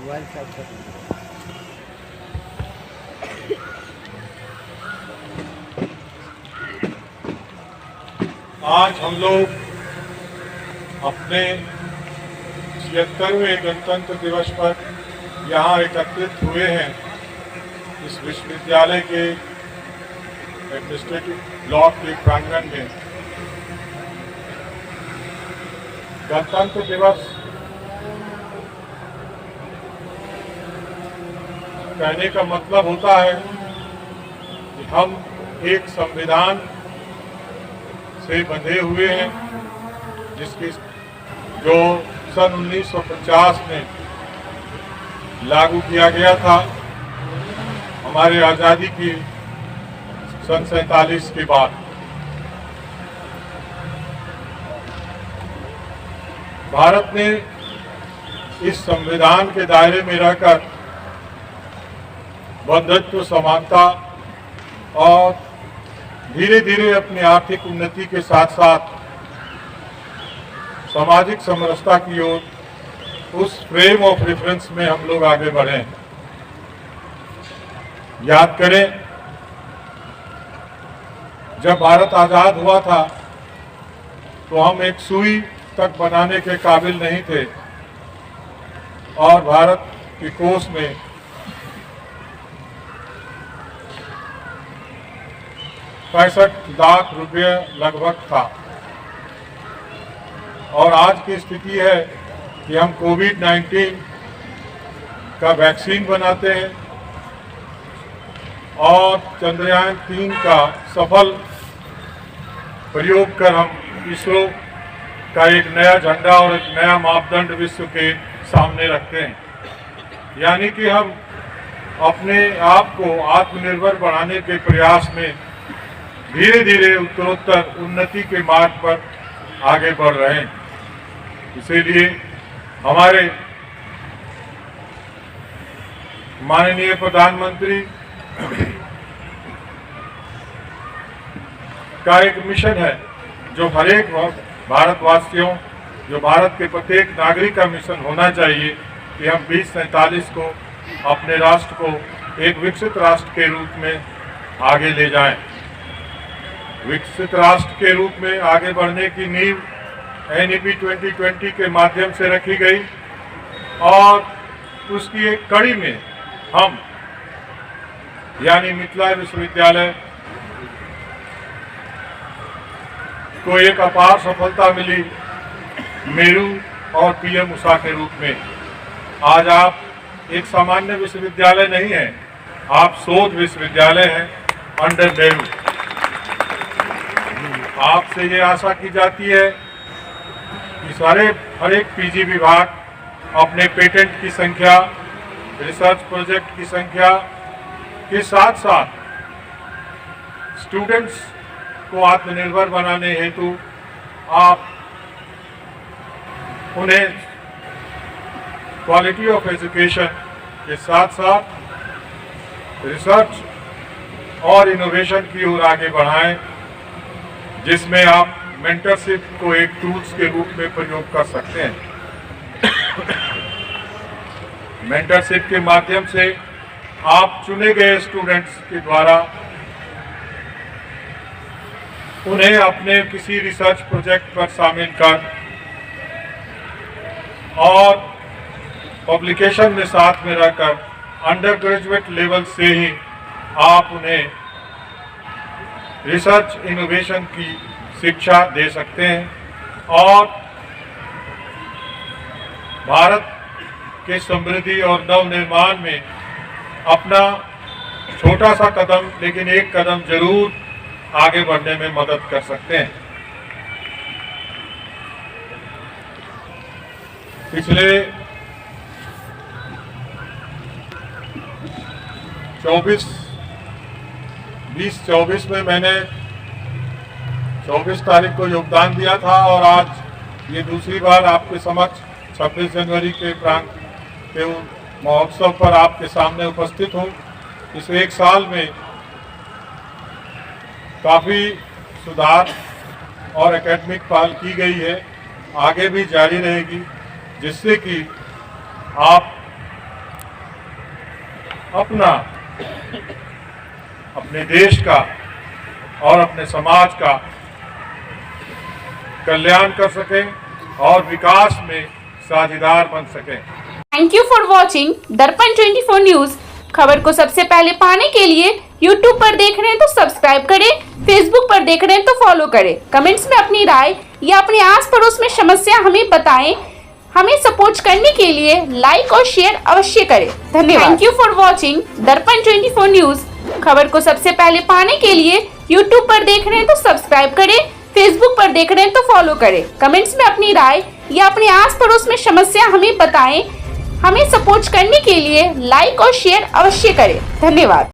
आज हम लोग अपने 76वें गणतंत्र दिवस पर यहाँ एकत्रित हुए हैं। इस विश्वविद्यालय के एडमिनिस्ट्रेटिव ब्लॉक के प्रांगण में गणतंत्र दिवस कहने का मतलब होता है कि हम एक संविधान से बंधे हुए हैं, जिसकी जो सन 1950 में लागू किया गया था हमारे आज़ादी की सन 47 के बाद। भारत ने इस संविधान के दायरे में रहकर बंधुत्व, समानता और धीरे धीरे अपनी आर्थिक उन्नति के साथ साथ सामाजिक समरसता की ओर उस फ्रेम ऑफ रेफरेंस में हम लोग आगे बढ़े। याद करें, जब भारत आजाद हुआ था तो हम एक सुई तक बनाने के काबिल नहीं थे और भारत की कोष में 65 लाख रुपये लगभग था। और आज की स्थिति है कि हम कोविड-19 का वैक्सीन बनाते हैं और चंद्रयान 3 का सफल प्रयोग कर हम इसरो का एक नया झंडा और एक नया मापदंड विश्व के सामने रखते हैं। यानी कि हम अपने आप को आत्मनिर्भर बनाने के प्रयास में धीरे धीरे उत्तरोत्तर उन्नति के मार्ग पर आगे बढ़ रहे हैं। इसीलिए हमारे माननीय प्रधानमंत्री का एक मिशन है जो हरेक भारतवासियों, जो भारत के प्रत्येक नागरिक का मिशन होना चाहिए कि हम 2047 को अपने राष्ट्र को एक विकसित राष्ट्र के रूप में आगे ले जाएं। विकसित राष्ट्र के रूप में आगे बढ़ने की नींव NEP 2020 के माध्यम से रखी गई और उसकी एक कड़ी में हम यानी मिथिला विश्वविद्यालय को एक अपार सफलता मिली मेरू और PM उषा के रूप में। आज आप एक सामान्य विश्वविद्यालय नहीं हैं, आप शोध विश्वविद्यालय हैं अंडर मेरू। आपसे ये आशा की जाती है कि हर एक PG विभाग अपने पेटेंट की संख्या, रिसर्च प्रोजेक्ट की संख्या के साथ साथ स्टूडेंट्स को आत्मनिर्भर बनाने हेतु आप उन्हें क्वालिटी ऑफ एजुकेशन के साथ साथ रिसर्च और इनोवेशन की ओर आगे बढ़ाएं, जिसमें आप मेंटरशिप को एक टूल्स के रूप में प्रयोग कर सकते हैं। मेंटरशिप के माध्यम से आप चुने गए स्टूडेंट्स के द्वारा उन्हें अपने किसी रिसर्च प्रोजेक्ट पर शामिल कर और पब्लिकेशन में साथ में रहकर अंडर ग्रेजुएट लेवल से ही आप उन्हें रिसर्च इनोवेशन की शिक्षा दे सकते हैं और भारत के समृद्धि और नवनिर्माण में अपना छोटा सा कदम, लेकिन एक कदम जरूर आगे बढ़ने में मदद कर सकते हैं। पिछले 2024 में मैंने 24 तारीख को योगदान दिया था और आज ये दूसरी बार आपके समक्ष 26 जनवरी के महोत्सव पर आपके सामने उपस्थित हूँ। इस एक साल में काफ़ी सुधार और एकेडमिक पहल की गई है, आगे भी जारी रहेगी, जिससे कि आप अपने देश का और अपने समाज का कल्याण कर सकें और विकास में साझेदार बन सकें। थैंक यू फॉर वॉचिंग दर्पण 24 न्यूज। खबर को सबसे पहले पाने के लिए YouTube पर देख रहे हैं तो सब्सक्राइब करें, Facebook पर देख रहे हैं तो फॉलो करें। कमेंट्स में अपनी राय या अपने आस पड़ोस में समस्या हमें बताएं। हमें सपोर्ट करने के लिए लाइक और शेयर अवश्य करें। धन्यवाद। थैंक यू फॉर वॉचिंग दर्पण 24 न्यूज। खबर को सबसे पहले पाने के लिए YouTube पर देख रहे हैं तो सब्सक्राइब करें, Facebook पर देख रहे हैं तो फॉलो करें। कमेंट्स में अपनी राय या अपने आस पड़ोस में समस्या हमें बताएं। हमें सपोर्ट करने के लिए लाइक और शेयर अवश्य करें। धन्यवाद।